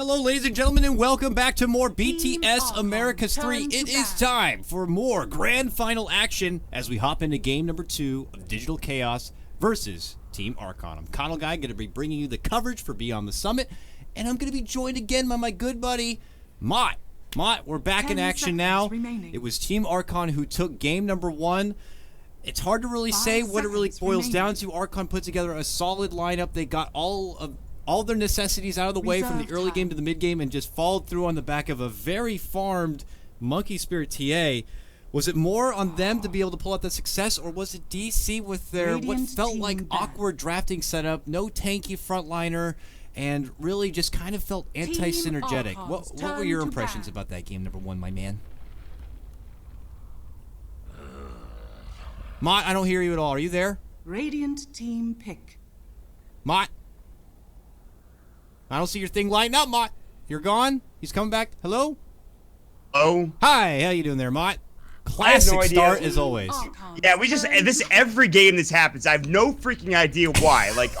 Hello, ladies and gentlemen, and welcome back to more BTS America's 3. It is time for more grand final action as we hop into game number 2 of Digital Chaos versus Team Archon. I'm KotLGuy, going to be bringing you the coverage for Beyond the Summit, and I'm going to be joined again by my good buddy, Maut. Maut, we're back in action now. It was Team Archon who took game number 1. It's hard to really say what it really boils down to. Archon put together a solid lineup. They got all their necessities out of the way from the early game to the mid game and just followed through on the back of a very farmed Monkey Spirit TA. Was it more on them to be able to pull out that success, or was it DC with their what felt like awkward drafting setup, no tanky frontliner, and really just kind of felt anti-synergetic? What were your impressions about that game number 1, my man? Maut, I don't hear you at all. Are you there? Radiant team pick. Maut? I don't see your thing lighting up, Maut. You're gone? He's coming back. Hello? Oh. Hi, how you doing there, Maut? Classic start as always. Yeah, every game this happens. I have no freaking idea why. Like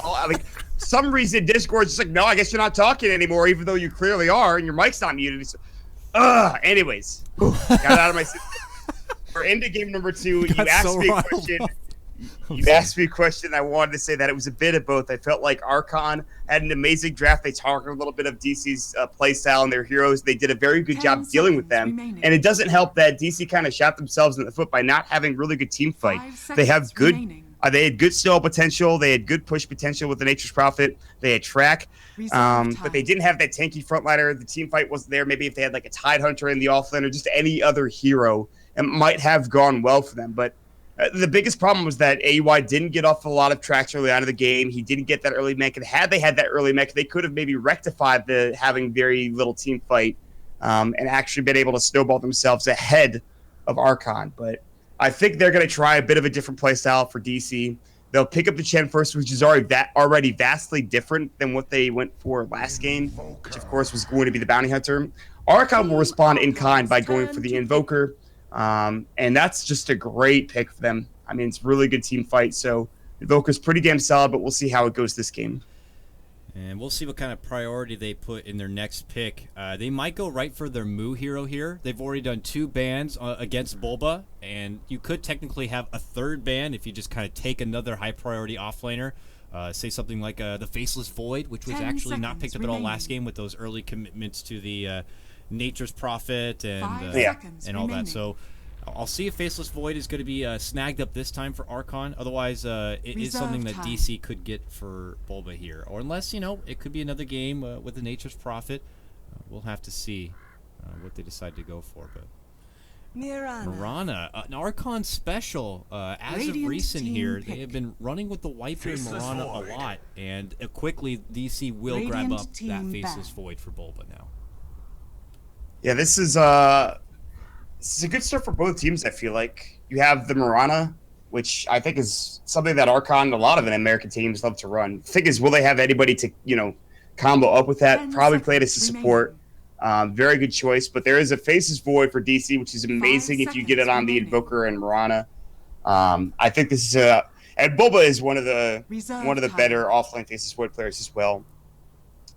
some reason Discord's just like, no, I guess you're not talking anymore, even though you clearly are, and your mic's not muted. Anyways, got out of my system. We're into game number 2. You asked me a question. You asked me a question. I wanted to say that it was a bit of both. I felt like Archon had an amazing draft. They talked a little bit of DC's play style and their heroes. They did a very good job dealing with them. And it doesn't help that DC kind of shot themselves in the foot by not having really good team fight. They have good. They had good stall potential. They had good push potential with the Nature's Prophet. They had track, but they didn't have that tanky frontliner. The team fight wasn't there. Maybe if they had like a Tide Hunter in the offlane or just any other hero, it might have gone well for them. But the biggest problem was that AUI didn't get off a lot of tracks early out of the game. He didn't get that early mech. And had they had that early mech, they could have maybe rectified the having very little team fight and actually been able to snowball themselves ahead of Archon. But I think they're going to try a bit of a different play style for DC. They'll pick up the Chen first, which is already vastly different than what they went for last game, which of course was going to be the Bounty Hunter. Archon will respond in kind by going for the Invoker. And that's just a great pick for them. I mean, it's a really good team fight. So Invoker's pretty damn solid, but we'll see how it goes this game. And we'll see what kind of priority they put in their next pick. They might go right for their Mu hero here. They've already done 2 bans against Bulba, and you could technically have a 3rd ban if you just kind of take another high priority offlaner. Say something like the Faceless Void, which was actually not picked up at all last game with those early commitments to the Nature's Prophet and all that. So I'll see if Faceless Void is going to be snagged up this time for Archon. Otherwise, it is something that DC could get for Bulba here. Or unless, it could be another game with the Nature's Prophet. We'll have to see what they decide to go for. But Mirana, an Archon special. As of recent here, they have been running with the Wiper and Mirana a lot. And quickly, DC will grab up that Faceless Void for Bulba now. Yeah, this is a good start for both teams, I feel like. You have the Mirana, which I think is something that Archon, a lot of American teams love to run. The thing is, will they have anybody to, combo up with that? Probably play it as a support. Very good choice, but there is a Faceless Void for DC, which is amazing if you get it on the Invoker and Mirana. I think this is and Bulba is one of the better offlane Faceless Void players as well.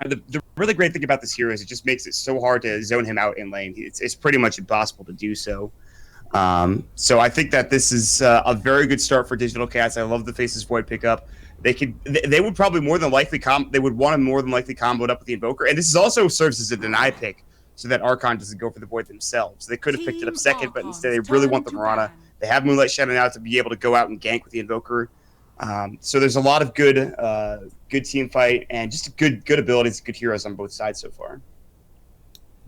The really great thing about this hero is it just makes it so hard to zone him out in lane. It's pretty much impossible to do so. So I think that this is a very good start for Digital Chaos. I love the Faceless Void pickup. They would probably more than likely they would want to more than likely combo it up with the Invoker. And this also serves as a deny pick so that Archon doesn't go for the Void themselves. They could have picked it up second, but instead they really want the Mirana. They have Moonlight Shining out to be able to go out and gank with the Invoker. So there's a lot of good team fight and just good abilities, good heroes on both sides so far.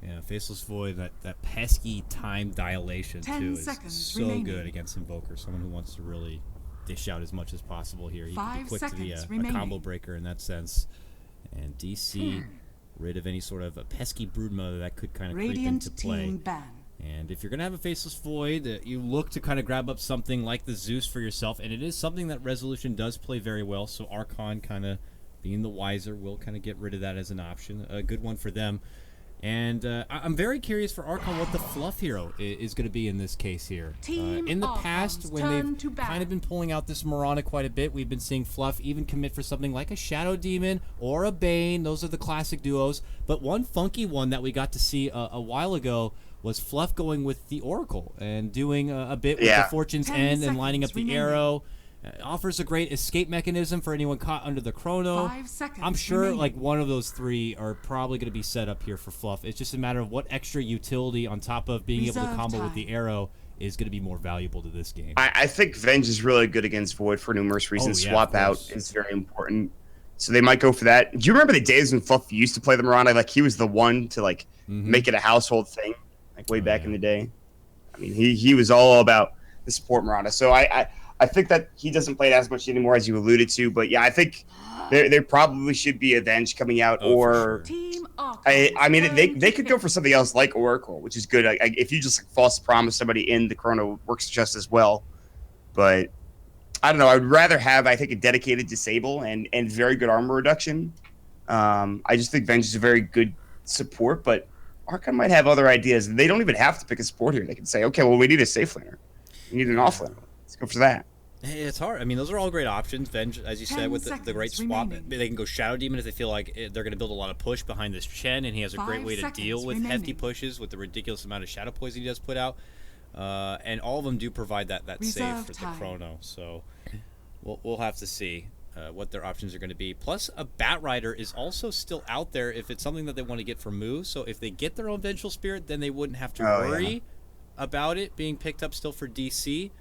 Yeah, Faceless Void, that pesky time dilation too is so good against Invoker. Someone who wants to really dish out as much as possible here. He can be quick to the a combo breaker in that sense. And DC rid of any sort of a pesky broodmother that could kind of creep into play. And if you're going to have a Faceless Void, you look to kind of grab up something like the Zeus for yourself. And it is something that Resolution does play very well. So Archon kind of being the wiser will kind of get rid of that as an option. A good one for them. And I'm very curious for Archon what the fluff hero is going to be in this case here. In the past, when they've kind of been pulling out this Mirana quite a bit, we've been seeing fluff even commit for something like a Shadow Demon or a Bane. Those are the classic duos. But one funky one that we got to see a while ago was fluff going with the Oracle and doing a bit with the Fortune's End and lining up the arrow. Offers a great escape mechanism for anyone caught under the chrono. I'm sure like one of those three are probably going to be set up here for fluff. It's just a matter of what extra utility on top of being able to combo with the arrow is going to be more valuable to this game. I think Venge is really good against Void for numerous reasons. Swap out is very important. So they might go for that. Do you remember the days when Fluff used to play the Mirana? Like he was the one to like make it a household thing, like way back in the day. I mean, he was all about the support Mirana. So I think that he doesn't play it as much anymore, as you alluded to. But yeah, I think there probably should be Avenge coming out, or I mean they could go for something else like Oracle, which is good. If you just like, false promise somebody in the Chrono, works just as well. But I don't know. I would rather have a dedicated disable and very good armor reduction. I just think Venge is a very good support, but Archon might have other ideas. They don't even have to pick a support here. They can say, okay, well we need a safe laner, we need an off laner. Let's go for that. It's hard. I mean, those are all great options. Venge, as you said, with the great swap. They can go Shadow Demon if they feel like they're going to build a lot of push behind this Chen, and he has a great way to deal with hefty pushes with the ridiculous amount of Shadow Poison he does put out. And all of them do provide that save for the Chrono. So we'll have to see what their options are going to be. Plus, a Bat Rider is also still out there if it's something that they want to get from Mu. So if they get their own Vengeful Spirit, then they wouldn't have to worry about it being picked up still for DC.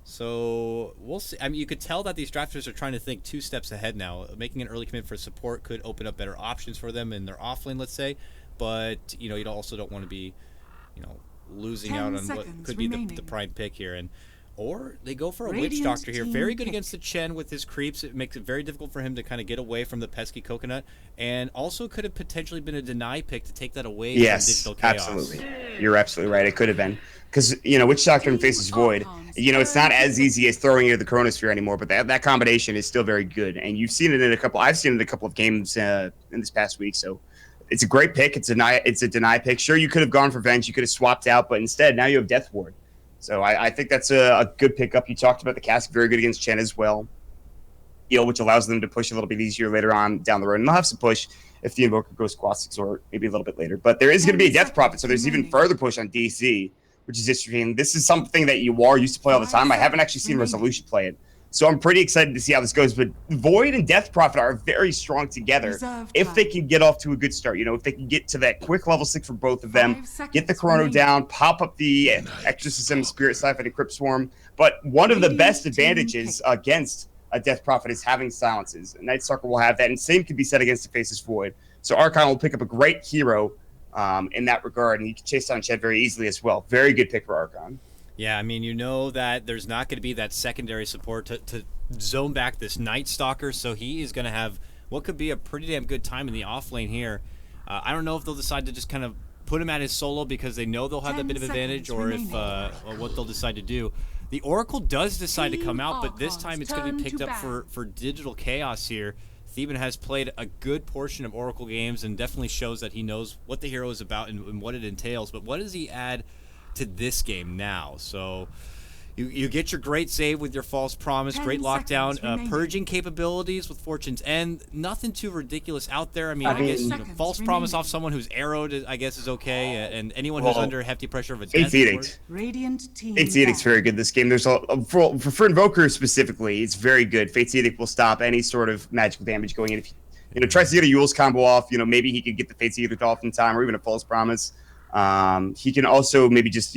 So we'll see. I mean, you could tell that these drafters are trying to think 2 steps ahead now. Making an early commit for support could open up better options for them in their offlane, let's say. But you also don't want to be, losing out on what could be the prime pick here. Or they go for a Witch Doctor here. Very good against the Chen with his creeps. It makes it very difficult for him to kind of get away from the pesky Coconut. And also could have potentially been a deny pick to take that away from Digital Chaos. Absolutely. You're absolutely right. It could have been. Because, Witch Doctor and Faces Void, it's not as easy as throwing into the Chronosphere anymore, but that combination is still very good. And you've seen it I've seen it in a couple of games in this past week. So it's a great pick. It's a deny pick. Sure, you could have gone for Venge. You could have swapped out, but instead now you have Death Ward. So I think that's a good pickup. You talked about the Cask, very good against Chen as well, which allows them to push a little bit easier later on down the road. And they'll have some push if the Invoker goes Quastix or maybe a little bit later. But there is going to be a Death Prophet, so there's even further push on DC, which is interesting. This is something that you used to play all the time. I haven't actually seen Resolution play it. So I'm pretty excited to see how this goes. But Void and Death Prophet are very strong together if they can get off to a good start. If they can get to that quick level 6 for both of them, get the Chrono down, pop up the Exorcism, Spirit Siphon, and Crypt Swarm. But one of the best advantages against a Death Prophet is having silences. And Night Stalker will have that, and same can be said against the Faceless Void. So Archon will pick up a great hero in that regard, and you can chase down Chet very easily as well. Very good pick for Archon. Yeah, I mean, that there's not going to be that secondary support to zone back this Night Stalker, so he is going to have what could be a pretty damn good time in the off lane here. I don't know if they'll decide to just kind of put him at his solo because they know they'll have that bit of advantage, or if what they'll decide to do. The Oracle does decide to come out, but this time it's going to be picked up for Digital Chaos here. Theban has played a good portion of Oracle games and definitely shows that he knows what the hero is about and what it entails, but what does he add to this game now? So you get your great save with your false promise, great lockdown, purging capabilities with Fortune's End. Nothing too ridiculous out there. I mean, I guess false promise off someone who's arrowed, I guess, is okay, and anyone who's under hefty pressure of a Fate's Edict. Fate's Edict's very good this game. There's for Invoker specifically, it's very good. Fate's Edict will stop any sort of magical damage going in. If tries to get a Yule's combo off, maybe he could get the Fate's Edict off in time, or even a false promise. He can also maybe just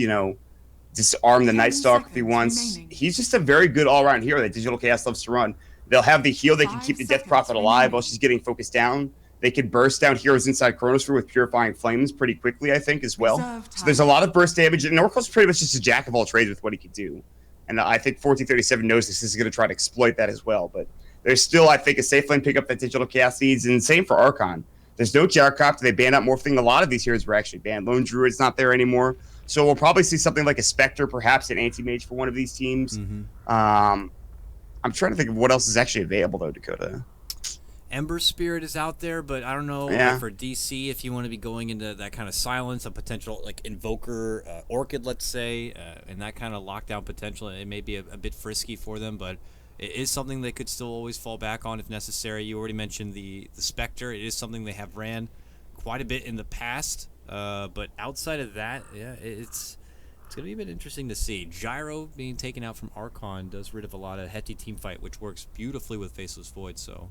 disarm the Night Stalker if he wants. He's just a very good all-around hero that Digital Chaos loves to run. They'll have the heal. They can keep the Death Prophet alive while she's getting focused down. They can burst down heroes inside Chronosphere with Purifying Flames pretty quickly, I think, as well. So there's a lot of burst damage, and Oracle's pretty much just a jack of all trades with what he can do. And I think 1437 knows this is going to try to exploit that as well. But there's still, I think, a safe lane pickup that Digital Chaos needs, and same for Archon. There's no Jarcopter. They banned out Morphling. A lot of these heroes were actually banned. Lone Druid's not there anymore. So we'll probably see something like a Spectre, perhaps an Anti-Mage for one of these teams. I'm trying to think of what else is actually available, though, Dakota. Ember Spirit is out there, but I don't know for DC if you want to be going into that kind of silence, a potential like Invoker, Orchid, let's say, and that kind of lockdown potential. It may be a bit frisky for them, but it is something they could still always fall back on if necessary. You already mentioned the Spectre. It is something they have ran quite a bit in the past, but outside of that, yeah, it's going to be a bit interesting to see. Gyro being taken out from Archon does rid of a lot of Hetty teamfight, which works beautifully with Faceless Void, so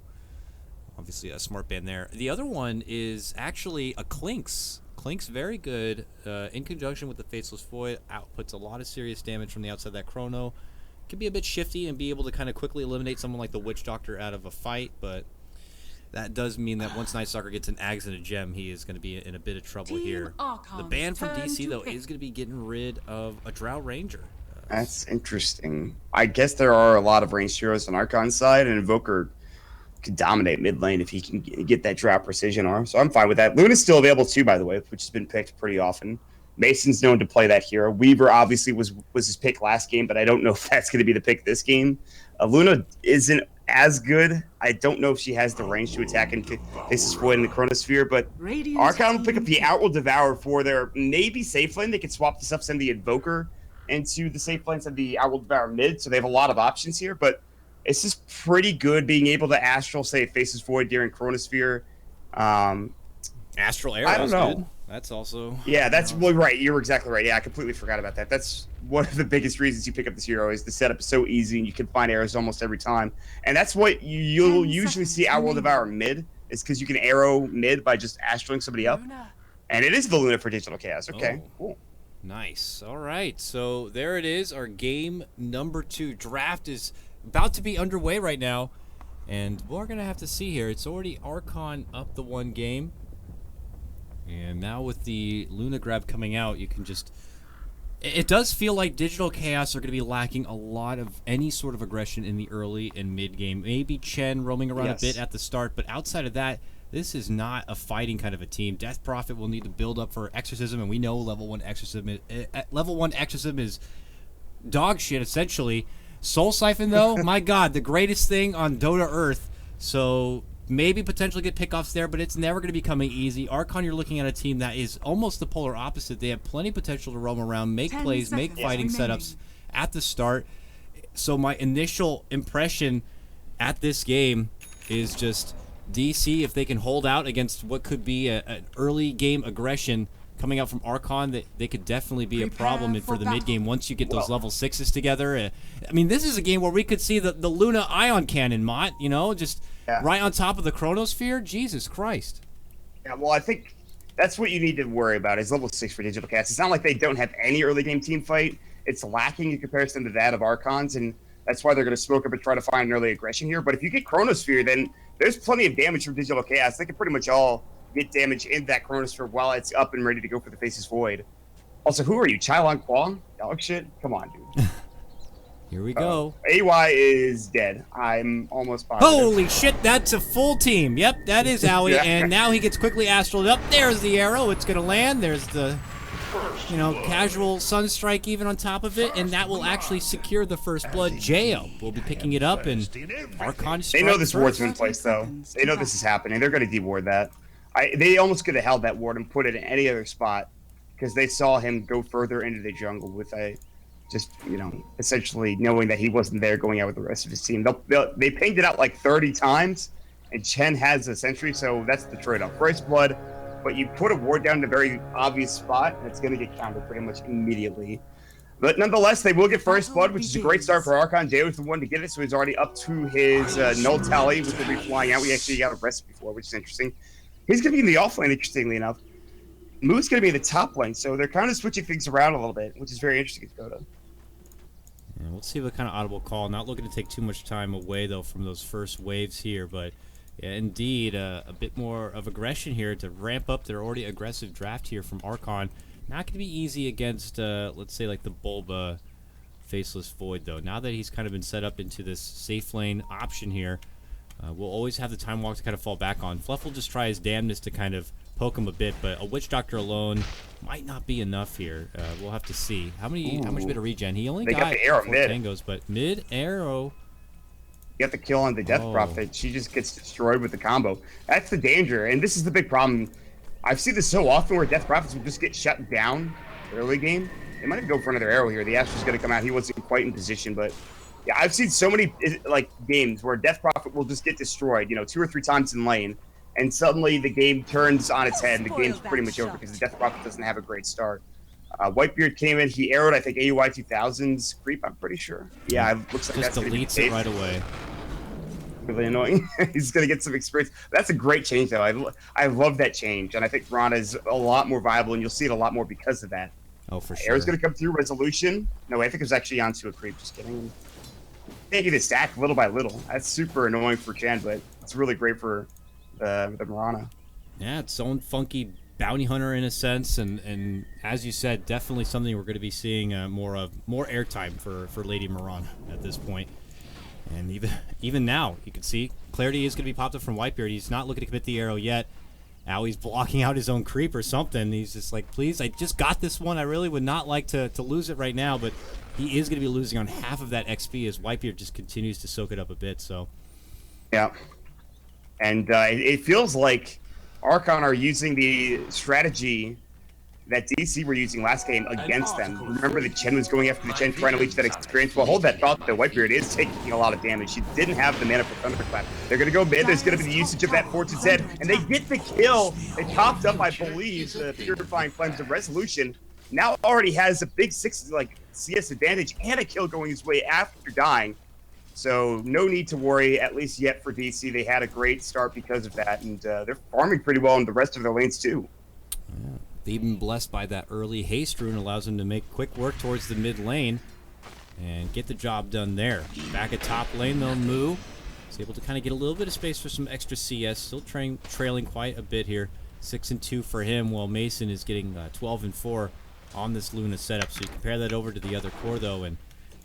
obviously a smart ban there. The other one is actually a Clinks. Clinks very good in conjunction with the Faceless Void. Outputs a lot of serious damage from the outside of that Chrono. Can be a bit shifty and be able to kind of quickly eliminate someone like the Witch Doctor out of a fight, but that does mean that once Night Stalker gets an Ags and a Gem, he is going to be in a bit of trouble here. The ban from DC, though, is going to be getting rid of a Drow Ranger. That's interesting. I guess there are a lot of ranged heroes on Archon's side, and Invoker could dominate mid lane if he can get that Drow Precision arm. So I'm fine with that. Luna's still available too, by the way, which has been picked pretty often. Mason's known to play that hero. Weaver obviously was his pick last game, but I don't know if that's going to be the pick this game. Luna isn't as good. I don't know if she has the range to attack and Faceless Void in the Chronosphere, but Archon will pick up the Outward Devour for their maybe safe lane. They could swap this up, send the Invoker into the safe lane, send the Outward Devour mid, so they have a lot of options here, but it's just pretty good being able to Astral, say, Faceless Void during Chronosphere. Astral Arrow. I don't know. Good. That's also... Yeah, that's well, right. You're exactly right. Yeah, I completely forgot about that. That's one of the biggest reasons you pick up this hero is the setup is so easy and you can find arrows almost every time. And that's what you'll usually see Outworld Devour mid, is because you can arrow mid by just astraling somebody up. And it is the Luna for Digital Chaos. Okay, cool. Nice. All right, so there it is. Our game number 2 draft is about to be underway right now. And we're going to have to see here. It's already Archon up the 1 game. And now with the Luna grab coming out, you can just... It does feel like Digital Chaos are going to be lacking a lot of any sort of aggression in the early and mid game. Maybe Chen roaming around a bit at the start, but outside of that, this is not a fighting kind of a team. Death Prophet will need to build up for Exorcism, and we know level 1 Exorcism is dog shit, essentially. Soul Siphon, though, my god, the greatest thing on Dota Earth. So... maybe potentially get pickoffs there, but it's never going to be coming easy. Archon, you're looking at a team that is almost the polar opposite. They have plenty of potential to roam around, make plays, make fighting setups at the start. So my initial impression at this game is just DC, if they can hold out against what could be an early game aggression coming out from Archon, they could definitely be a problem for the mid game once you get those level 6s together. I mean, this is a game where we could see the Luna Ion Cannon, Maut, you know, just right on top of the Chronosphere. Jesus Christ. Yeah, well, I think that's what you need to worry about is level 6 for Digital Cats. It's not like they don't have any early game team fight. It's lacking in comparison to that of Archons, and that's why they're going to smoke up and try to find an early aggression here. But if you get Chronosphere, then there's plenty of damage from Digital Chaos. They can pretty much all get damage in that Chronosphere while it's up and ready to go for the Faceless Void. Also, who are you? Chylon Kwong? Dog shit? Come on, dude. Here we go. AY is dead. I'm almost positive. Holy shit, that's a full team. Yep, that is Owie. And now he gets quickly astraled up. There's the arrow. It's going to land. There's the, you know, casual Sunstrike even on top of it. And that will actually secure the first blood. Jo will be picking it up. And Archon They know this ward's in place, though. They know this is happening. They're going to deward that. They almost could have held that ward and put it in any other spot because they saw him go further into the jungle with just, you know, essentially knowing that he wasn't there going out with the rest of his team. They pinged it out like 30 times, and Chen has a sentry, so that's the trade-off. First blood, but you put a ward down in a very obvious spot, and it's going to get countered pretty much immediately. But nonetheless, they will get first blood, which is a great start for Archon. Jay was the one to get it, so he's already up to his null tally, which will be flying out. We actually got a rest before, which is interesting. He's going to be in the off lane, interestingly enough. Moot's going to be in the top lane, so they're kind of switching things around a little bit, which is very interesting to go to. Yeah, we'll see what kind of audible call. Not looking to take too much time away, though, from those first waves here, but yeah, indeed, a bit more of aggression here to ramp up their already aggressive draft here from Archon. Not going to be easy against, let's say, like the Bulba Faceless Void, though. Now that he's kind of been set up into this safe lane option here, we'll always have the Time Walk to kind of fall back on. Fluff will just try his damnedest to kind of poke him a bit, but a Witch Doctor alone might not be enough here. We'll have to see. How much bit of regen? He only got the arrow 4 tangos, but mid arrow get the kill on the Death Prophet, she just gets destroyed with the combo. That's the danger, and this is the big problem. I've seen this so often where Death Prophets will just get shut down early game. They might go for another arrow here. The Astra's going to come out. He wasn't quite in position, but yeah, I've seen so many like games where Death Prophet will just get destroyed, 2 or 3 times in lane, and suddenly the game turns on its head and the game's pretty much over because the Death Prophet doesn't have a great start. Whitebeard came in. He arrowed, I think, AUI 2000's creep, I'm pretty sure. Yeah, it looks like just deletes it right away. Really annoying. He's going to get some experience. That's a great change, though. I love that change, and I think Mirana is a lot more viable, and you'll see it a lot more because of that. Oh, for sure. Arrow's going to come through resolution. No, I think it was actually onto a creep. Just kidding. Taking the stack little by little. That's super annoying for Chen, but it's really great for the Mirana. Yeah, its own funky bounty hunter in a sense, and as you said, definitely something we're going to be seeing more airtime for Lady Mirana at this point. And even now, you can see clarity is going to be popped up from Whitebeard. He's not looking to commit the arrow yet. Now he's blocking out his own creep or something. He's just like, please, I just got this one. I really would not like to lose it right now, but he is going to be losing on half of that XP as Whitebeard just continues to soak it up a bit. So, yeah, and it feels like Archon are using the strategy that DC were using last game against them. Remember that Chen was going after the Chen, trying to leech that experience. Well, hold that thought, though. Whitebeard is taking a lot of damage. She didn't have the mana for Thunderclap. They're going to go mid. There's going to be the usage of that Fortune's Head, and they get the kill. It topped up, I believe, the Purifying Flames of Resolution. Now already has a big 6 CS advantage and a kill going his way after dying. So no need to worry, at least yet for DC. They had a great start because of that, and they're farming pretty well in the rest of their lanes too. Yeah. Even blessed by that early haste rune allows him to make quick work towards the mid lane and get the job done there. Back at top lane though, Moo is able to kind of get a little bit of space for some extra CS. Still trailing quite a bit here. 6-2 for him, while Mason is getting 12-4 on this Luna setup. So you compare that over to the other core though, and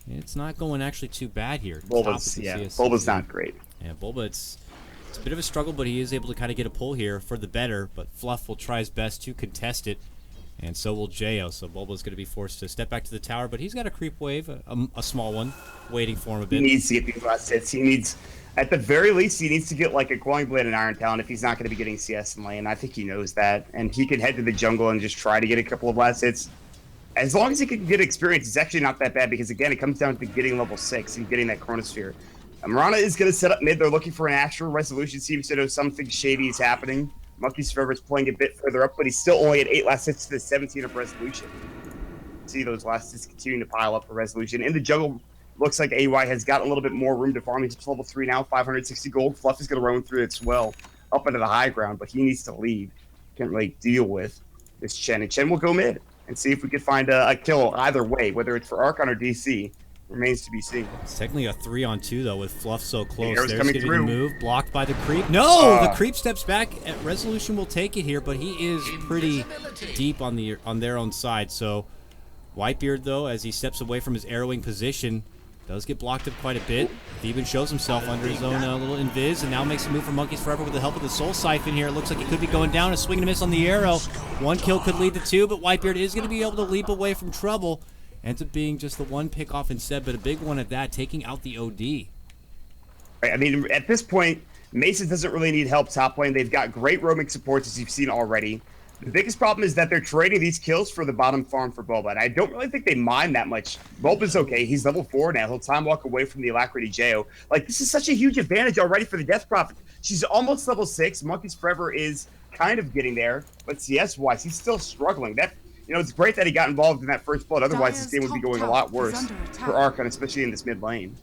it's not going actually too bad here. Bulba's not great. Yeah, Bulba, it's a bit of a struggle, but he is able to kind of get a pull here for the better, but Fluff will try his best to contest it, and so will Jo. So Bulba's going to be forced to step back to the tower, but he's got a creep wave, a small one, waiting for him a bit. He needs to get these last hits. He needs, at the very least, he needs to get like a Quelling Blade and Iron Talon if he's not going to be getting CS in lane. I think he knows that, and he can head to the jungle and just try to get a couple of last hits. As long as he can get experience, it's actually not that bad, because again, it comes down to getting level 6 and getting that Chronosphere. Mirana is going to set up mid. They're looking for an actual resolution. Seems to know something shady is happening. Monkey's Forever is playing a bit further up, but he's still only at 8 last hits to the 17 of resolution. See those last hits continuing to pile up for resolution. In the jungle, looks like AY has got a little bit more room to farm. He's level 3 now, 560 gold. Fluff is going to run through it as well, up into the high ground, but he needs to leave. Can't really deal with this Chen. And Chen will go mid and see if we can find a kill either way, whether it's for Archon or DC. Remains to be seen. It's technically a 3-on-2 though, with Fluff so close. There's going to be the move, blocked by the creep. No, the creep steps back. Resolution will take it here, but he is pretty deep on their own side. So Whitebeard though, as he steps away from his arrowing position, does get blocked up quite a bit. Theben shows himself under his own little invis, and now makes a move for Monkeys Forever with the help of the Soul Siphon here. It looks like he could be going down. A swing and a miss on the arrow. One kill could lead to 2, but Whitebeard is going to be able to leap away from trouble. Ends up being just the one pick off instead, but a big one at that, taking out the OD. Right, I mean, at this point, Mason doesn't really need help top lane. They've got great roaming supports, as you've seen already. The biggest problem is that they're trading these kills for the bottom farm for Bulba, and I don't really think they mind that much. Bulba's okay. He's level 4 now. He'll time walk away from the Alacrity Jo. Like, this is such a huge advantage already for the Death Prophet. She's almost level 6. Monkeys Forever is kind of getting there, but CS-wise, he's still struggling. It's great that he got involved in that first blood. Otherwise, this game would be going a lot worse for Archon, especially in this mid lane.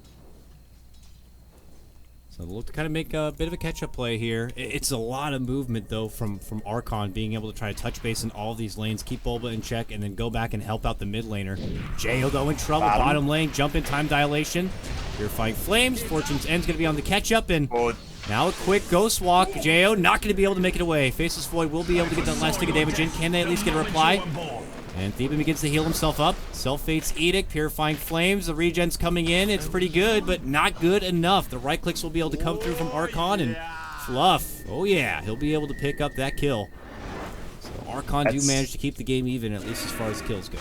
So they'll look to kind of make a bit of a catch-up play here. It's a lot of movement, though, from Archon, being able to try to touch base in all these lanes, keep Bulba in check, and then go back and help out the mid laner. Jo, though, in trouble. Bottom lane, jump in time dilation. Purifying Flames. Fortune's End's going to be on the catch-up, and now a quick Ghost Walk. Jo not going to be able to make it away. Faceless Void will be able to get that last tick of damage in. Can they at least get a reply? And Theben begins to heal himself up. Self-Fate's Edict, Purifying Flames. The regen's coming in. It's pretty good, but not good enough. The right clicks will be able to come through from Archon, and Fluff, oh yeah, he'll be able to pick up that kill. So Archon do manage to keep the game even, at least as far as kills go.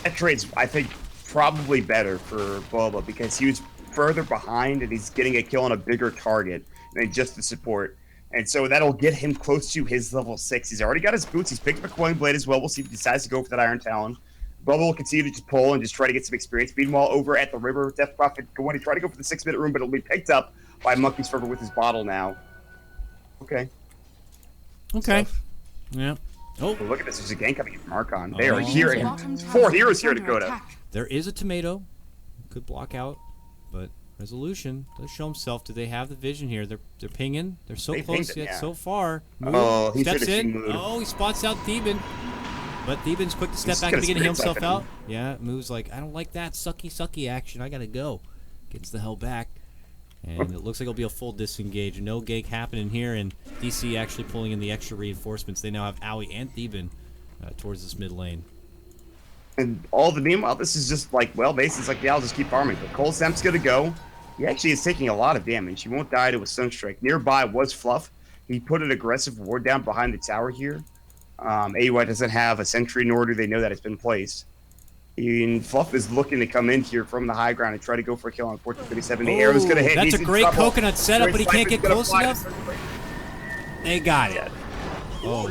That trade's, I think, probably better for Bulba, because he was further behind, and he's getting a kill on a bigger target than just the support. And so that'll get him close to his level 6. He's already got his boots. He's picked up a coin blade as well. We'll see if he decides to go for that Iron Talon. Bubba will continue to just pull and just try to get some experience. Meanwhile, over at the river, Death Prophet going to try to go for the 6-minute room, but it'll be picked up by Monkey's Fervor with his bottle now. Okay. Okay. Yeah. Oh, Look at this. There's a gank coming in from Archon. They are here. 4 heroes here, Dakota. there is a tomato. Could block out, but Resolution does show himself. Do they have the vision here? They're pinging. They're so close yet so far. Mood he steps in. Mood. Oh, he spots out Theban. But Theban's quick to step back and begin to heal himself out. Yeah, Mood's like, I don't like that sucky action. I gotta go. Gets the hell back. And it looks like it'll be a full disengage. No gank happening here, and DC actually pulling in the extra reinforcements. They now have Owie and Theban towards this mid lane. And all the meanwhile, this is just like, well, basically, it's like, yeah, I'll just keep farming. But Cole Semp's gonna go. He actually is taking a lot of damage. He won't die to a Sunstrike. Nearby was Fluff. He put an aggressive ward down behind the tower here. AUI doesn't have a sentry, nor do they know that it's been placed. And Fluff is looking to come in here from the high ground and try to go for a kill on 1437. The arrow's going to hit. That's He's a great in trouble. coconut setup, but he can't get close enough. They got it. Yeah. Oh,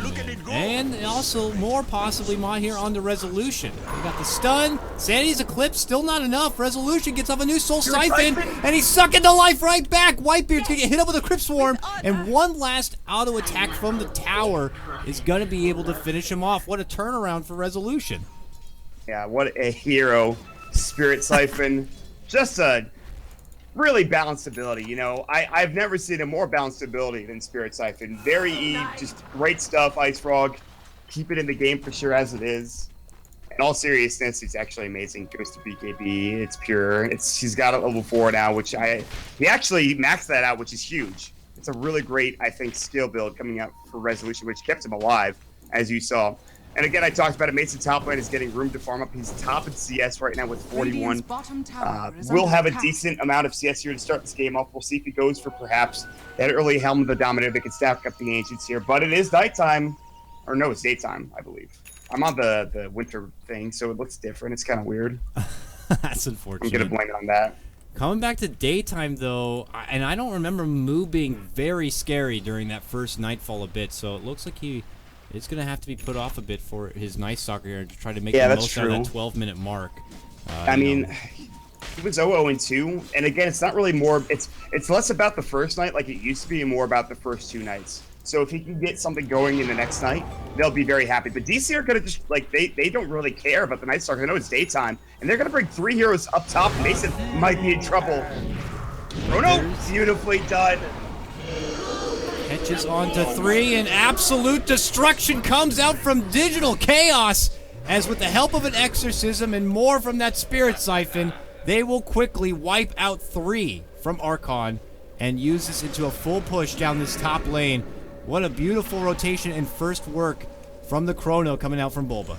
man. And also more possibly Maut here on the Resolution. They got the stun. Sanity's Eclipse, still not enough. Resolution gets off a new Soul Siphon, and he's sucking the life right back. Whitebeard's going to get hit up with a Crypt Swarm, and one last auto attack from the tower is going to be able to finish him off. What a turnaround for Resolution. Yeah, what a hero. Spirit Siphon. Just a really balanced ability. You know, I've never seen a more balanced ability than Spirit Siphon. Very just great stuff, Ice Frog. Keep it in the game for sure as it is. In all seriousness, it's actually amazing. Goes to BKB. It's pure. He's got it level 4 now, which he actually maxed that out, which is huge. It's a really great, I think, skill build coming out for Resolution, which kept him alive, as you saw. And again, I talked about it. Mason top lane is getting room to farm up. He's top in CS right now with 41. We'll have a decent amount of CS here to start this game off. We'll see if he goes for perhaps that early Helm of the Dominator that can stack up the Ancients here. But it is nighttime. Or no, it's daytime, I believe. I'm on the winter thing, so it looks different. It's kind of weird. That's unfortunate. I'm going to blame it on that. Coming back to daytime, though, and I don't remember Moo being very scary during that first Nightfall a bit, so it looks like it's going to have to be put off a bit for his Night Stalker here to try to make the most out of that 12-minute mark. I mean, he was 0-2, and again, it's not really more, it's less about the first night like it used to be and more about the first 2 nights. So if he can get something going in the next night, they'll be very happy. But DC are going to just, like, they don't really care about the Night Stalker. They know it's daytime, and they're going to bring 3 heroes up top. Mason might be in trouble. Oh, no. Beautifully done. Catches on to 3, and absolute destruction comes out from Digital Chaos, as with the help of an Exorcism and more from that Spirit Siphon, they will quickly wipe out 3 from Archon and use this into a full push down this top lane. What a beautiful rotation and first work from the Chrono coming out from Bulba.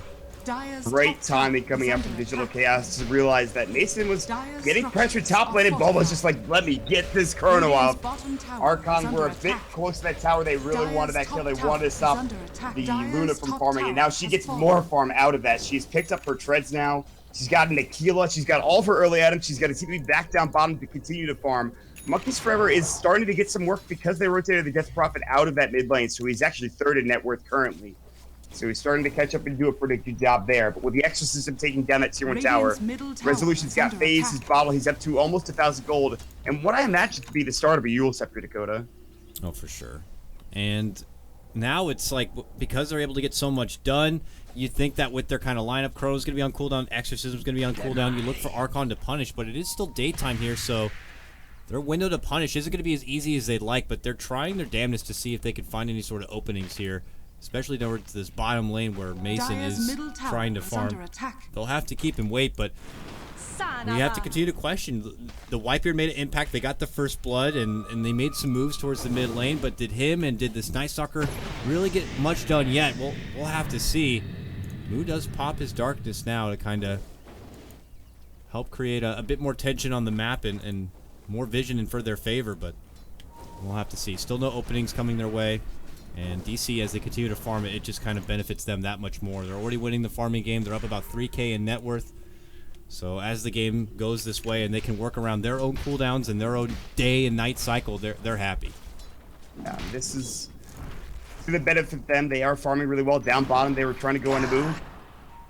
Great timing coming out from Digital Chaos to realize that Mason was getting pressured top lane, and Bulba's just like, let me get this Chrono off. Archon were a bit close to that tower. They really wanted that kill. They wanted to stop the Luna from farming, and now she gets more farm out of that. She's picked up her treads now. She's got an Aquila. She's got all of her early items. She's got a TP back down bottom to continue to farm. Monkey's Forever is starting to get some work because they rotated the Death Prophet out of that mid lane, so he's actually 3rd in net worth currently. So he's starting to catch up and do a pretty good job there. But with the Exorcism taking down that tier 1 tower, Resolution's got phase, his bottle, he's up to almost 1,000 gold. And what I imagine to be the start of a Yule Scepter, Dakota. Oh, for sure. And now it's like, because they're able to get so much done, you think that with their kind of lineup, Chrono's going to be on cooldown, Exorcism's going to be on cooldown, you look for Archon to punish, but it is still daytime here, so their window to punish isn't going to be as easy as they'd like, but they're trying their damnedest to see if they can find any sort of openings here, especially towards this bottom lane where Mason is trying to farm. They'll have to keep him wait, but we have to continue to question. The Whitebeard made an impact. They got the first blood, and they made some moves towards the mid lane, but did this Night Stalker really get much done yet? We'll have to see. Moo does pop his darkness now to kind of help create a bit more tension on the map and more vision in for their favor, but we'll have to see. Still no openings coming their way, and DC, as they continue to farm it, it just kind of benefits them that much more. They're already winning the farming game. They're up about 3K in net worth, So as the game goes this way and they can work around their own cooldowns and their own day and night cycle, they're happy. Yeah, this is to the benefit them. They are farming really well. Down bottom, they were trying to go into Moo.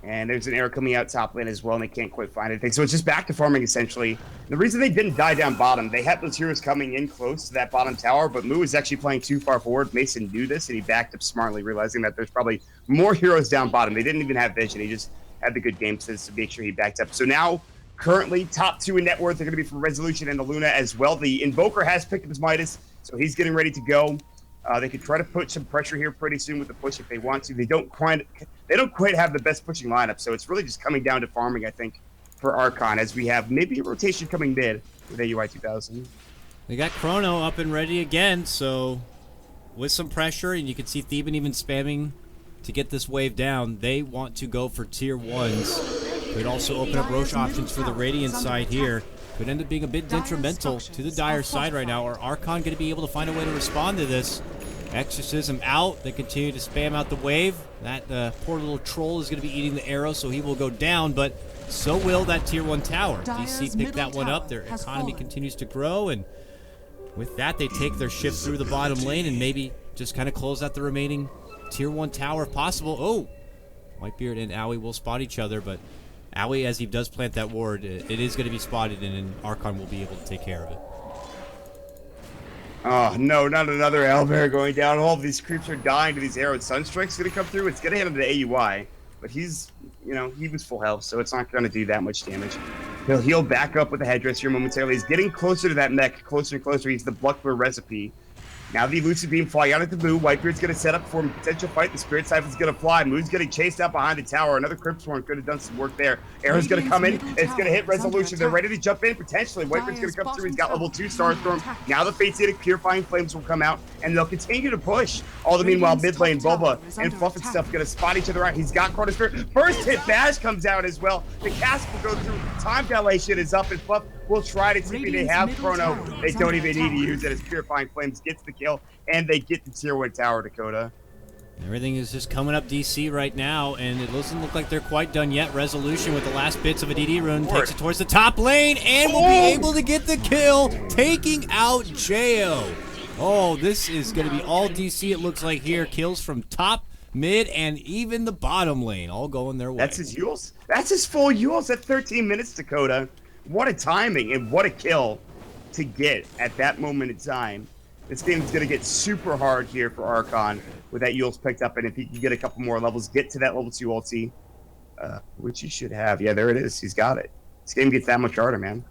And there's an arrow coming out top lane as well, and they can't quite find anything. So it's just back to farming, essentially. The reason they didn't die down bottom, they had those heroes coming in close to that bottom tower, but Moo is actually playing too far forward. Mason knew this, and he backed up smartly, realizing that there's probably more heroes down bottom. They didn't even have vision. He just had the good game sense to make sure he backed up. So now, currently, top 2 in net worth are going to be for Resolution and the Luna as well. The Invoker has picked up his Midas, so he's getting ready to go. They could try to put some pressure here pretty soon with the push if they want to. They don't quite have the best pushing lineup, so it's really just coming down to farming, I think, for Archon, as we have maybe a rotation coming mid with AUI 2000. They got Chrono up and ready again, so with some pressure, and you can see Theban even spamming to get this wave down. They want to go for tier 1s. Could also open up Roche options for the Radiant side here. Could end up being a bit detrimental to the Dire side right now. Are Archon going to be able to find a way to respond to this? Exorcism out. They continue to spam out the wave. That poor little troll is going to be eating the arrow, so he will go down, but so will that tier 1 tower. DC picked that one up. Their economy continues to grow, and with that, they take their shift through the bottom lane and maybe just kind of close out the remaining tier 1 tower if possible. Oh, Whitebeard and Owie will spot each other, but Owie, as he does plant that ward, it is going to be spotted, and Archon will be able to take care of it. Oh, no, not another Owlbear going down. All of these creeps are dying to these arrows. Sunstrike's going to come through. It's going to hit him to AUI, but he's, he was full health, so it's not going to do that much damage. He'll heal back up with the headdress here momentarily. He's getting closer to that mech, closer and closer. He's the Bluckler recipe. Now the Elusive Beam flying out at the Moo. Whitebeard's going to set up for a potential fight. The Spirit Siphon's going to fly. Moo's getting chased out behind the tower. Another Crypt Swarm could have done some work there. Arrow's going to come in. It's going to hit Resolution. They're ready to jump in, potentially. Whitebeard's going to come through. He's got level 2 Starstorm. Now the Fate's Edict Purifying Flames will come out, and they'll continue to push. All the meanwhile, mid lane, Bulba and Fluff and stuff going to spot each other out. He's got Chrono Spirit. First hit Bash comes out as well. The cast will go through. Time dilation is up, and Fluff will try to TP. They have Chrono. They don't even need to use it as Purifying Flames gets the kill, and they get the tier 1 tower, Dakota. Everything is just coming up DC right now, and it doesn't look like they're quite done yet. Resolution with the last bits of a DD rune takes it towards the top lane, and will be able to get the kill, taking out Jo. Oh, this is going to be all DC, it looks like here. Kills from top, mid, and even the bottom lane, all going their way. That's his Yules. That's his full Yules at 13 minutes, Dakota. What a timing, and what a kill to get at that moment in time. This game is going to get super hard here for Archon with that Yules picked up, and if he can get a couple more levels, get to that level 2 ulti, which he should have. Yeah, there it is. He's got it. This game gets that much harder, man.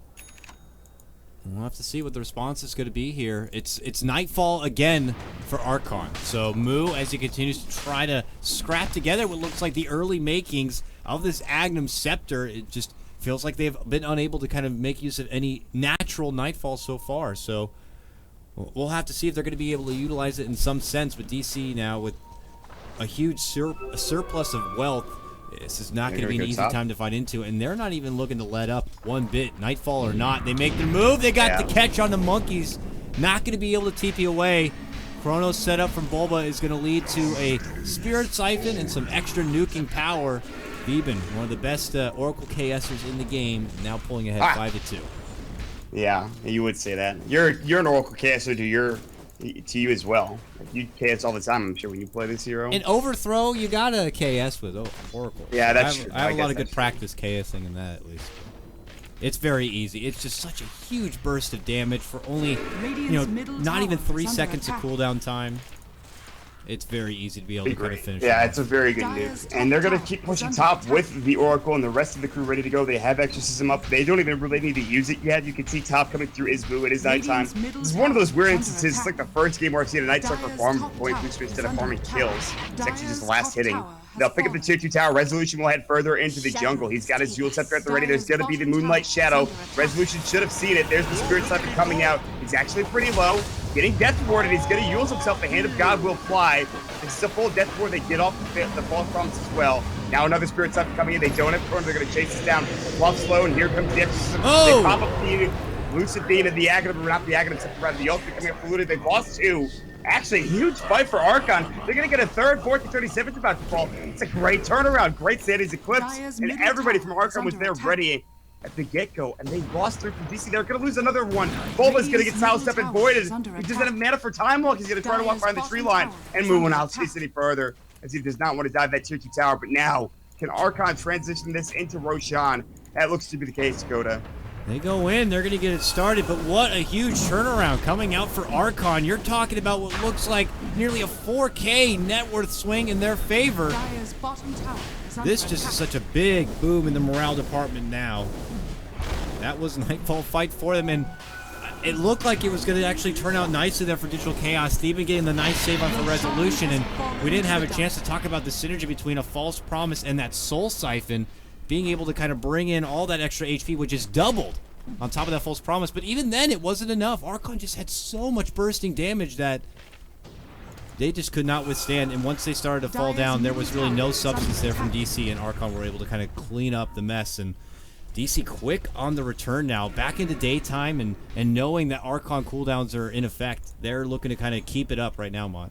We'll have to see what the response is going to be here. It's nightfall again for Archon. So Moo, as he continues to try to scrap together what looks like the early makings of this Agnum Scepter, it just feels like they've been unable to kind of make use of any natural nightfall so far. So we'll have to see if they're going to be able to utilize it in some sense. But DC now with a huge surplus of wealth, this is not going to be an easy time to fight into. And they're not even looking to let up one bit. Nightfall or not, they make their move. They got the catch on the monkeys. Not going to be able to TP away. Chrono's setup from Bulba is going to lead to a Spirit Siphon and some extra nuking power. Theban, one of the best Oracle KSers in the game, now pulling ahead 5-2. Yeah, you would say that. You're an Oracle KSer to you as well. Like, you KS all the time, I'm sure, when you play this hero. In Overthrow, you got to KS with Oracle. Yeah, that's true. I have a lot of good practice KSing in that, at least. It's very easy. It's just such a huge burst of damage for only, not even 3 seconds of cooldown time. It's very easy to be able to kind of finish. Yeah, it's a very good nuke. And they're going to keep pushing top with the Oracle and the rest of the crew ready to go. They have Exorcism up. They don't even really need to use it yet. You can see top coming through Isbu. It is nighttime. This is one of those weird instances. It's like the first game where I've seen a Night Sucker farm point booster instead of farming kills. It's actually just last hitting. They'll pick up the tier 2 tower. Resolution will head further into the jungle. He's got his Jewel Scepter at the ready. There's going to be the Moonlight Shadow. Resolution should have seen it. There's the Spirit Siphon coming out. He's actually pretty low. Getting Death Ward, and he's going to use himself. The Hand of God will fly. This is a full Death Ward. They get off the False Promise as well. Now another Spirit Siphon coming in. They don't have Chrono. They're going to chase us down. Fluff slow, and here comes the Exorcism. They pop up the Lucid Beam and the Aghanim, or not the Aghanim, except rather the Ultimate coming up for Luna. They've lost 2. Actually, a huge fight for Archon. They're going to get a 3rd, 4th, and 37th about to fall. It's a great turnaround. Great Sandy's Eclipse. And everybody from Archon was there ready at the get-go, and they lost 3 from DC. They're going to lose another one. Bulba's going to get Silence Step and voided. He doesn't have mana for Time Walk. He's going to try to walk behind the tree line, and Moon will not chase any further, as he does not want to dive that tier 2 tower. But now, can Archon transition this into Roshan? That looks to be the case, Dakota. They go in, they're going to get it started, but what a huge turnaround coming out for Archon. You're talking about what looks like nearly a 4K net worth swing in their favor. Dire's bottom tower is under This just is attack. such a big boom in the morale department now. That was Nightfall fight for them, and it looked like it was going to actually turn out nicely there for Digital Chaos. They've been getting the nice save on for Resolution, and we didn't have a chance to talk about the synergy between a False Promise and that Soul Siphon, being able to kind of bring in all that extra HP, which is doubled on top of that False Promise. But even then, it wasn't enough. Archon just had so much bursting damage that they just could not withstand, and once they started to fall down, there was really no substance there from DC, and Archon were able to kind of clean up the mess. And DC quick on the return now, back into daytime, and knowing that Archon cooldowns are in effect, they're looking to kind of keep it up right now, Maut.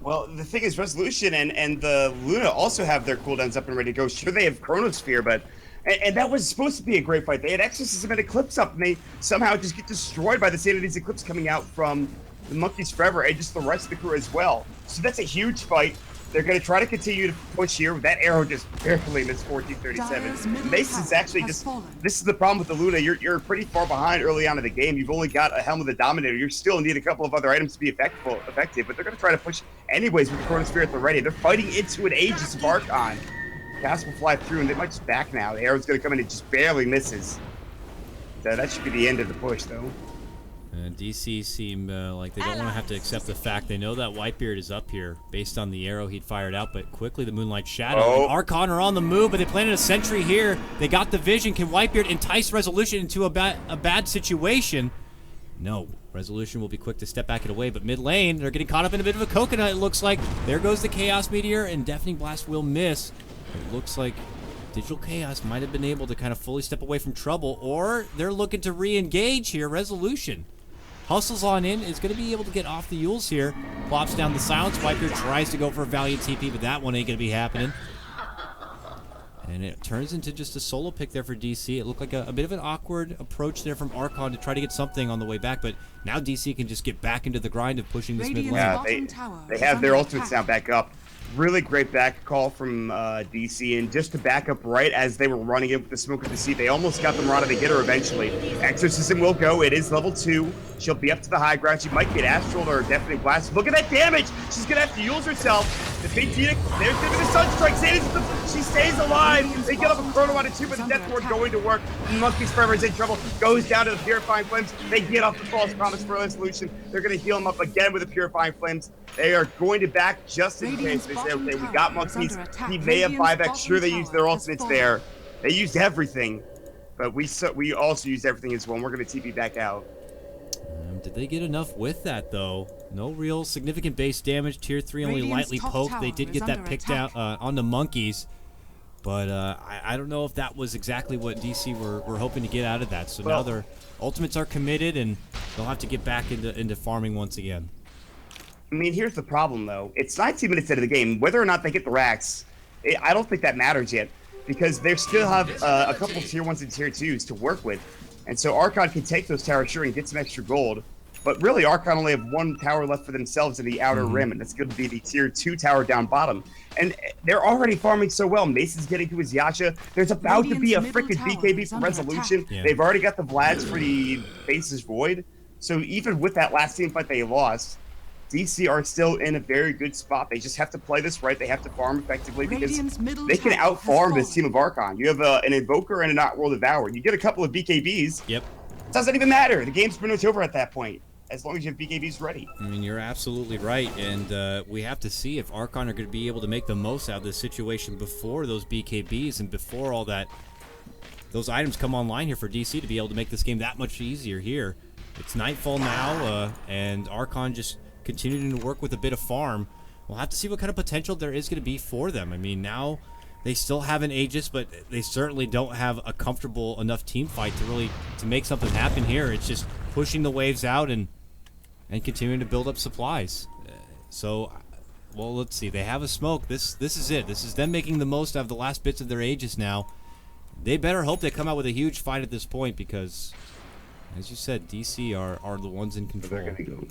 Well, the thing is, Resolution and the Luna also have their cooldowns up and ready to go. Sure, they have Chronosphere, but and that was supposed to be a great fight. They had Exorcism and Eclipse up, and they somehow just get destroyed by the Sanity's Eclipse coming out from the Monkeys Forever, and just the rest of the crew as well. So that's a huge fight. They're going to try to continue to push here. That arrow just barely missed 1437. Mace is actually just... This is the problem with the Luna. You're pretty far behind early on in the game. You've only got a Helm of the Dominator. You still need a couple of other items to be effective, but they're going to try to push anyways with the Chronosphere at the ready. They're fighting into an Aegis of Archon. Gas will fly through, and they might just back now. The arrow's going to come in and just barely misses. So that should be the end of the push, though. And DC seem like they don't want to have to accept the fact. They know that Whitebeard is up here based on the arrow he'd fired out, but quickly the Moonlight Shadow. And Archon are on the move, but they planted a sentry here. They got the vision. Can Whitebeard entice Resolution into a bad situation? No. Resolution will be quick to step back and away, but mid lane, they're getting caught up in a bit of a coconut, it looks like. There goes the Chaos Meteor, and Deafening Blast will miss. It looks like Digital Chaos might have been able to kind of fully step away from trouble, or they're looking to re-engage here. Resolution hustles on in, is going to be able to get off the Yules here. Plops down the Silence. Whitebeard tries to go for a Valiant TP, but that one ain't going to be happening. And it turns into just a solo pick there for DC. It looked like a bit of an awkward approach there from Archon to try to get something on the way back, but now DC can just get back into the grind of pushing this mid lane. Yeah, they have their ultimates now back up. Really great back call from DC, and just to back up right as they were running in with the Smoke of Deceit, they almost got the Marauder. They get her eventually. Exorcism will go. It is level 2. She'll be up to the high ground. She might get Astral or Deafening Blast. Look at that damage! She's gonna have to use herself. The Big Tina, there's gonna be the Sunstrike. She stays alive. They get up a Chrono on it too, but the Death Ward going to work. Monkeys Forever is in trouble. Goes down to the Purifying Flames. They get off the False Promise for Resolution. They're gonna heal him up again with the Purifying Flames. They are going to back just in case. They say, okay, we got Monkeys. He may have buyback. Sure, they used their ultimates there. They used everything, but we also used everything as well. And we're going to TP back out. Did they get enough with that, though? No real significant base damage. Tier 3 only lightly poked. They did get that picked out on the Monkeys. But I don't know if that was exactly what DC were hoping to get out of that. So now their ultimates are committed, and they'll have to get back into farming once again. I mean, here's the problem, though. It's 19 minutes into the game. Whether or not they get the racks, I don't think that matters yet, because they still have a couple of tier 1s and tier 2s to work with. And so Archon can take those towers, sure, and get some extra gold. But really, Archon only have one tower left for themselves in the outer rim, and that's going to be the tier 2 tower down bottom. And they're already farming so well. Mason's getting to his Yasha. There's about to be a freaking BKB for Resolution. Yeah. They've already got the Vlads for the Faces Void. So even with that last team fight they lost, DC are still in a very good spot. They just have to play this right. They have to farm effectively because they can out-farm this team of Archon. You have an Invoker and a Not World Devourer. You get a couple of BKBs. Yep. It doesn't even matter. The game's pretty much over at that point, as long as you have BKBs ready. I mean, you're absolutely right, and we have to see if Archon are going to be able to make the most out of this situation before those BKBs and before all that, those items come online here for DC to be able to make this game that much easier here. It's nightfall now, and Archon just continuing to work with a bit of farm. We'll have to see what kind of potential there is going to be for them. I mean, now they still have an Aegis, but they certainly don't have a comfortable enough team fight to make something happen here. It's just pushing the waves out and continuing to build up supplies. So, well, let's see. They have a smoke. This is it. This is them making the most out of the last bits of their Aegis now. they better hope they come out with a huge fight at this point because, as you said, DC are the ones in control. They're gonna go.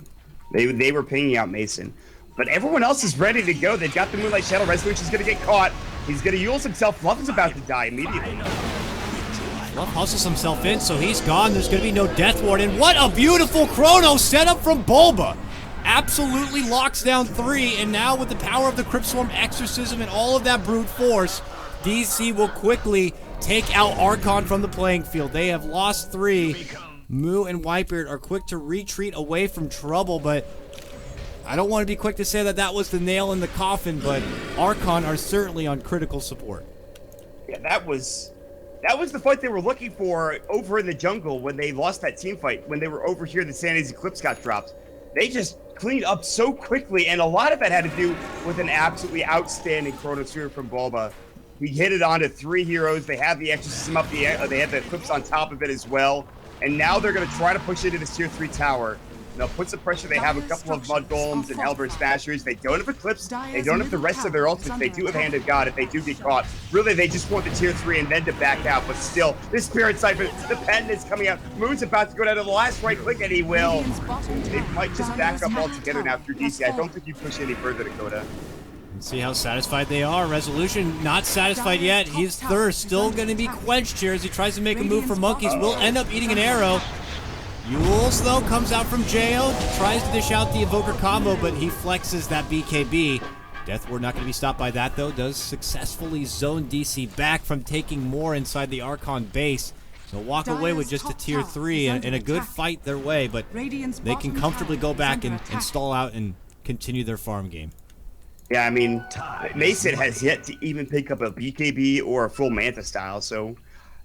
They were pinging out Mason. But everyone else is ready to go. They've got the Moonlight Shadow. Resolution's going to get caught. He's going to use himself. Fluff is about to die immediately. Fluff hustles himself in, so he's gone. There's going to be no Death Ward. And what a beautiful chrono setup from Bulba. Absolutely locks down 3. And now with the power of the Crypt Swarm Exorcism and all of that brute force, DC will quickly take out Archon from the playing field. They have lost 3. Moo and Whitebeard are quick to retreat away from trouble, but I don't want to be quick to say that that was the nail in the coffin, but Archon are certainly on critical support. Yeah, that was the fight they were looking for over in the jungle when they lost that team fight. When they were over here, the Sandy's Eclipse got dropped. They just cleaned up so quickly, and a lot of that had to do with an absolutely outstanding Chronosphere from Bulba. He hit it onto 3 heroes. They have the Exorcism up the end. They have the Eclipse on top of it as well. And now they're going to try to push it into this tier 3 tower. They'll put some pressure. They have a couple of Mud Golems and Hellbird Smashers. They don't have Eclipse. They don't have the rest of their ultimates. They do have Hand of God if they do get caught. Really, they just want the tier 3 and then to back out. But still, this Spirit Siphon, the pendant's coming out. Moon's about to go down to the last right click, and he will. They might just back up altogether now through DC. I don't think you push any further, Dakota. Let's see how satisfied they are. Resolution not satisfied yet. His thirst still going to be quenched here as he tries to make a move for Monkeys. Will end up eating an arrow. Yules, though, comes out from Jo, tries to dish out the Evoker combo, but he flexes that BKB. Death Ward not going to be stopped by that, though. Does successfully zone DC back from taking more inside the Archon base. So walk away with just a tier 3 and a good fight their way, but they can comfortably go back and stall out and continue their farm game. Yeah, I mean, Mason has yet to even pick up a BKB or a full Manta style, so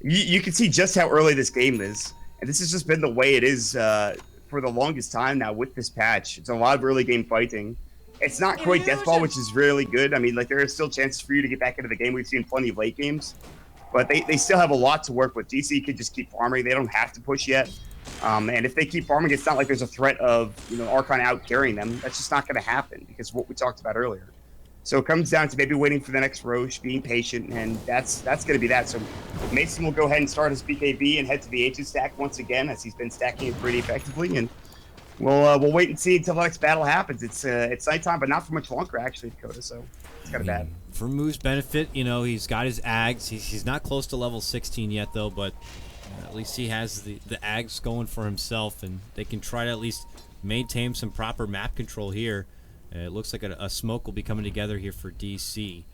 you can see just how early this game is. And this has just been the way it is for the longest time now with this patch. It's a lot of early game fighting. It's not quite Deathball, which is really good. I mean, like, there are still chances for you to get back into the game. We've seen plenty of late games. But they still have a lot to work with. DC could just keep farming. They don't have to push yet. And if they keep farming, it's not like there's a threat of, Archon out carrying them. That's just not going to happen because of what we talked about earlier. So it comes down to maybe waiting for the next Roche, being patient, and that's going to be that. So Mason will go ahead and start his BKB and head to the Ancient stack once again, as he's been stacking it pretty effectively. And we'll wait and see until the next battle happens. It's nighttime, but not for much longer, actually, Dakota. So it's kind of bad. For Moo's benefit, he's got his Ags. He's not close to level 16 yet, though, but at least he has the Ags going for himself, and they can try to at least maintain some proper map control here. It looks like a smoke will be coming together here for DC.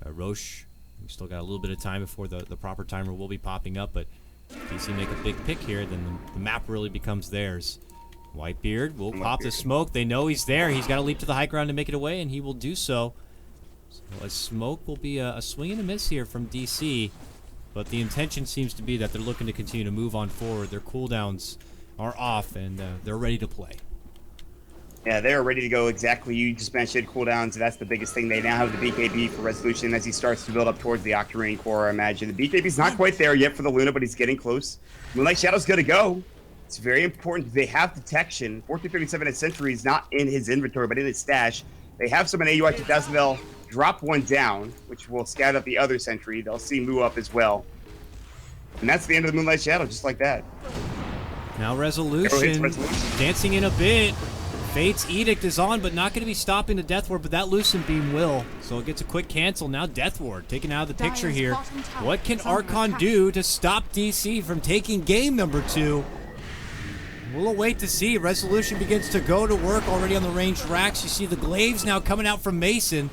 Roche, we still got a little bit of time before the proper timer will be popping up, but DC make a big pick here, then the map really becomes theirs. Whitebeard will pop the smoke. They know he's there. He's got to leap to the high ground to make it away, and he will do so. So a smoke will be a swing and a miss here from DC, but the intention seems to be that they're looking to continue to move on forward. Their cooldowns are off, and they're ready to play. Yeah, they're ready to go exactly. You just mentioned cooldowns. That's the biggest thing. They now have the BKB for Resolution as he starts to build up towards the Octarine core, I imagine. The BKB's not quite there yet for the Luna, but he's getting close. Moonlight Shadow's going to go. It's very important. They have detection. 1437 at Sentry is not in his inventory, but in his stash. They have some in AUI 2000. They'll drop one down, which will scout out the other Sentry. They'll see Moo up as well. And that's the end of the Moonlight Shadow, just like that. Now Resolution dancing in a bit. Fate's Edict is on, but not going to be stopping the Death Ward, but that Lucent Beam will. So it gets a quick cancel. Now Death Ward taken out of the picture here. What can Archon do to stop DC from taking game number 2? We'll wait to see. Resolution begins to go to work already on the ranged racks. You see the glaives now coming out from Mason.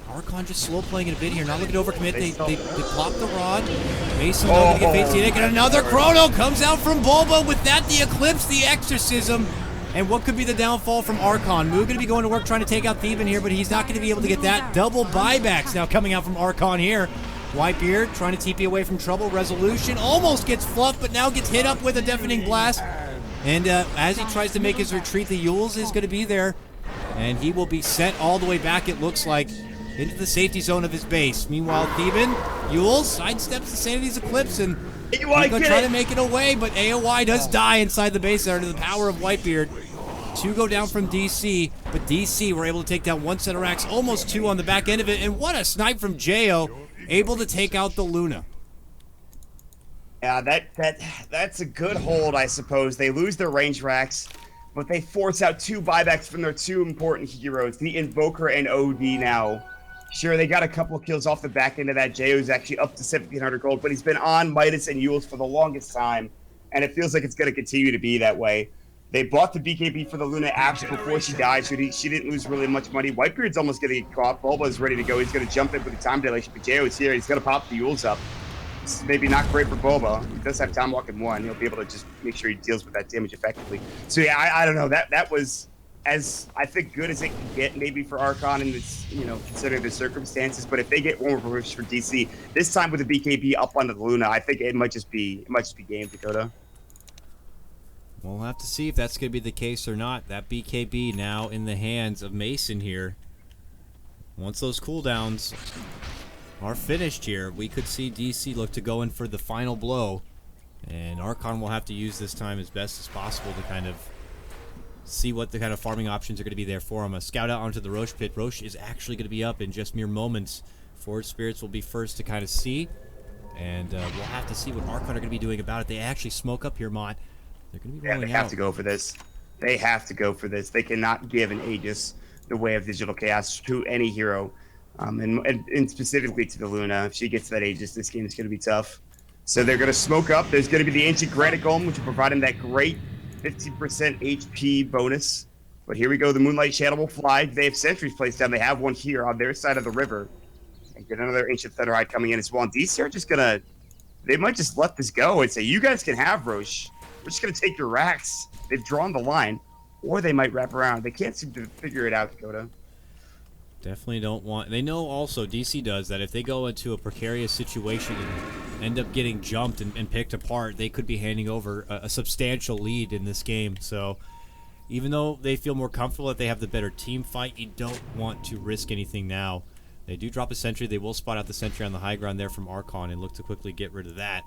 Archon just slow playing it a bit here. Not looking to overcommit. They plop the rod. Mason looking to get Fate's Edict, and another Chrono comes out from Bulba. With that, the Eclipse, the Exorcism. And what could be the downfall from Archon? Moo going to be going to work trying to take out Thieven here, but he's not going to be able to get that. Double buybacks now coming out from Archon here. Whitebeard trying to TP away from trouble. Resolution almost gets fluffed, but now gets hit up with a deafening blast. And as he tries to make his retreat, the Yules is going to be there. And he will be sent all the way back, it looks like, into the safety zone of his base. Meanwhile, Thieven, Yules sidesteps the Sanity's Eclipse, and he's going to try to make it away, but AOI does die inside the base there to the power of Whitebeard. 2 go down from DC, but DC were able to take down 1 set of racks, almost 2 on the back end of it, and what a snipe from Jo. able to take out the Luna. Yeah, that's a good hold, I suppose. They lose their range racks, but they force out 2 buybacks from their 2 important heroes, the Invoker and OD now. Sure, they got a couple of kills off the back end of that. J.O.'s actually up to 1,700 gold, but he's been on Midas and Yules for the longest time, and it feels like it's going to continue to be that way. They bought the BKB for the Luna after before she died, so she didn't lose really much money. Whitebeard's almost going to get caught. Bulba's ready to go. He's going to jump in with the time dilation, but J.O.'s here. He's going to pop the Yules up. This is maybe not great for Bulba. He does have time walk in 1. He'll be able to just make sure he deals with that damage effectively. So yeah, I don't know. That was as I think good as it can get maybe for Archon in this, considering the circumstances. But if they get one more push for DC, this time with the BKB up onto the Luna, I think it might just be game, Dakota. We'll have to see if that's going to be the case or not. That BKB now in the hands of Mason here. Once those cooldowns are finished here, we could see DC look to go in for the final blow. And Archon will have to use this time as best as possible to kind of see what the kind of farming options are going to be there for him. A scout out onto the Roche pit. Roche is actually going to be up in just mere moments. Forward Spirits will be first to kind of see. And we'll have to see what Archon are going to be doing about it. They actually smoke up here, Maut. They're going to be rolling out. They have to go for this. They have to go for this. They cannot give an Aegis the way of Digital Chaos to any hero. And specifically to the Luna. If she gets that Aegis, this game is going to be tough. So they're going to smoke up. There's going to be the Ancient Granite Golem, which will provide him that great 50% HP bonus. But here we go. The Moonlight Shadow will fly. They have sentries placed down. They have one here on their side of the river. And get another Ancient Thunderhide coming in as well. And DC are just going to... They might just let this go and say, you guys can have Roche. We're just going to take your racks. They've drawn the line. Or they might wrap around. They can't seem to figure it out, Dakota. Definitely don't want... They know also, DC does, that if they go into a precarious situation and end up getting jumped and picked apart, they could be handing over a substantial lead in this game. So even though they feel more comfortable that they have the better team fight, you don't want to risk anything now. They do drop a sentry. They will spot out the sentry on the high ground there from Archon and look to quickly get rid of that.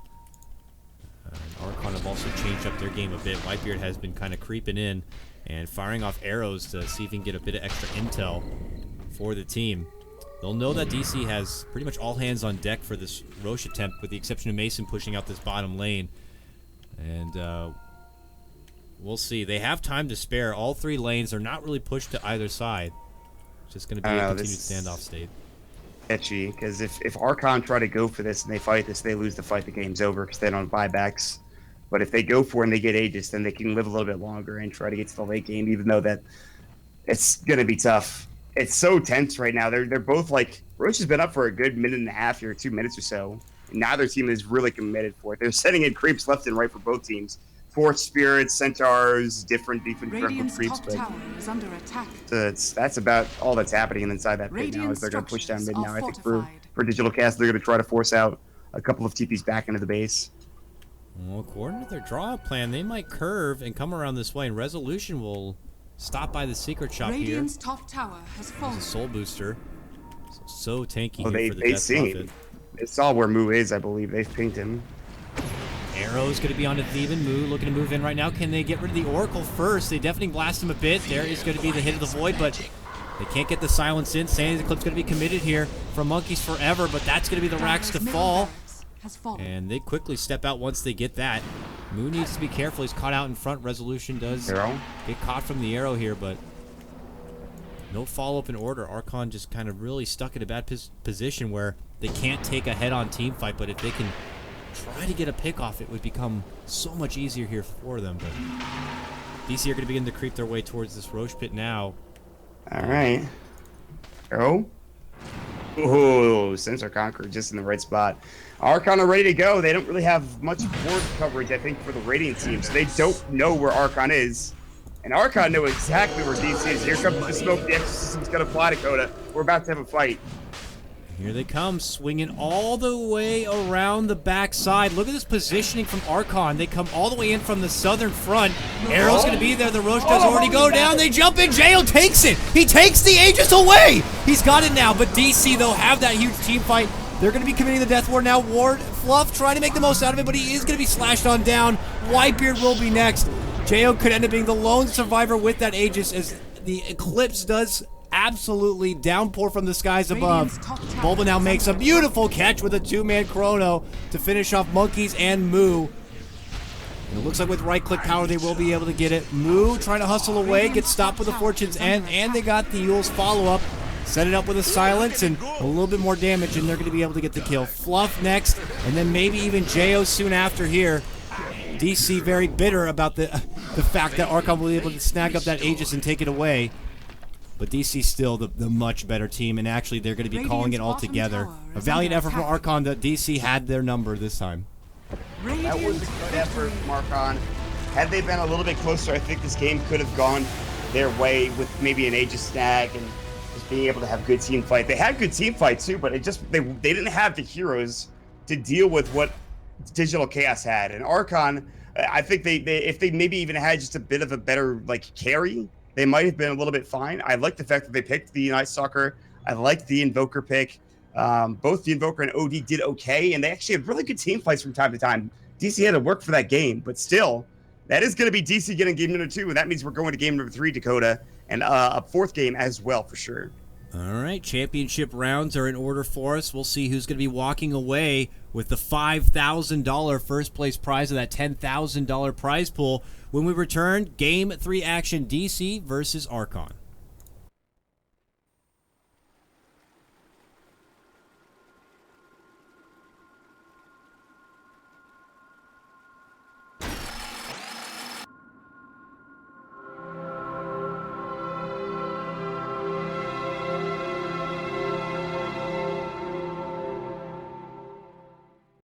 Archon have also changed up their game a bit. Whitebeard has been kind of creeping in and firing off arrows to see if he can get a bit of extra intel for the team. They'll know that DC has pretty much all hands on deck for this Roche attempt, with the exception of Mason pushing out this bottom lane. And we'll see. They have time to spare. All 3 lanes are not really pushed to either side. It's just going to be a continued standoff state. Sketchy, because if Archon try to go for this and they fight this, they lose the fight. The game's over because they don't have buybacks. But if they go for it and they get Aegis, then they can live a little bit longer and try to get to the late game, even though that it's going to be tough. It's so tense right now. They're both like, Roche has been up for a good minute and a half here, 2 minutes or so. And now their team is really committed for it. They're sending in creeps left and right for both teams. Force Spirits, Centaurs, different creeps. Top tower is under attack. So that's about all that's happening inside that pit now. Is they're going to push down mid now. I think for Digital Cast, they're going to try to force out a couple of TPs back into the base. Well, according to their draw plan, they might curve and come around this way, and Resolution will stop by the secret shop Radiant's here. top tower has fallen. There's a soul booster. So tanky Well, here for the Death Prophet. They saw where Moo is, I believe. They've pinged him. Arrow's going to be on to Thievin. Moo looking to move in right now. Can they get rid of the Oracle first? They definitely blast him a bit. There is going to be the hit of the Void, but they can't get the silence in. Sanity Eclipse going to be committed here from Monkeys Forever, but that's going to be the racks to fall. And they quickly step out once they get that. Moo needs to be careful. He's caught out in front. Resolution does get caught from the arrow here, but no follow-up in order. Archon just kind of really stuck in a bad position where they can't take a head-on team fight, but if they can try to get a pick off, it would become so much easier here for them. But DC are going to begin to creep their way towards this Roche pit now. All right. Arrow. Oh, Sensor Conqueror just in the right spot. Archon are ready to go. They don't really have much board coverage, I think, for the Radiant team, so they don't know where Archon is. And Archon know exactly where DC is. Here comes the smoke. The Exorcism's going to fly, Dakota. We're about to have a fight. Here they come, swinging all the way around the backside. Look at this positioning from Archon. They come all the way in from the southern front. Arrow's going to be there. The Roche does already go down. They jump in. Jail takes it. He takes the Aegis away. He's got it now, but DC, they'll have that huge team fight. They're going to be committing the Death Ward now. Ward, Fluff trying to make the most out of it, but he is going to be slashed on down. Whitebeard will be next. Jo could end up being the lone survivor with that Aegis, as the Eclipse does absolutely downpour from the skies above. Radiant's top tower Bulba now is makes a under beautiful catch with a 2-man chrono to finish off Monkeys and Moo. And it looks like with right-click power, they will be able to get it. Moo trying to hustle away, gets stopped with the Fortune's End, and they got the Yule's follow-up. Set it up with a silence and a little bit more damage, and they're going to be able to get the kill. Fluff next, and then maybe even Jo soon after here. DC very bitter about the fact that Archon will be able to snag up that Aegis and take it away. But DC's still the much better team, and actually they're going to be calling it all together. A valiant effort from Archon that DC had their number this time. That was a good effort from Archon. Had they been a little bit closer, I think this game could have gone their way with maybe an Aegis snag and just being able to have good team fight. They had good team fight too, but they didn't have the heroes to deal with what Digital Chaos had. And Archon, I think they if they maybe even had just a bit of a better like carry, they might have been a little bit fine. I like the fact that they picked the Night Stalker. I like the Invoker pick. Both the Invoker and OD did okay, and they actually had really good team fights from time to time. DC had to work for that game, but still, that is going to be DC getting game number 2, and that means we're going to game number 3, Dakota, and a 4th game as well, for sure. All right, championship rounds are in order for us. We'll see who's going to be walking away with the $5,000 first place prize of that $10,000 prize pool. When we return, Game 3 action, DC versus Archon.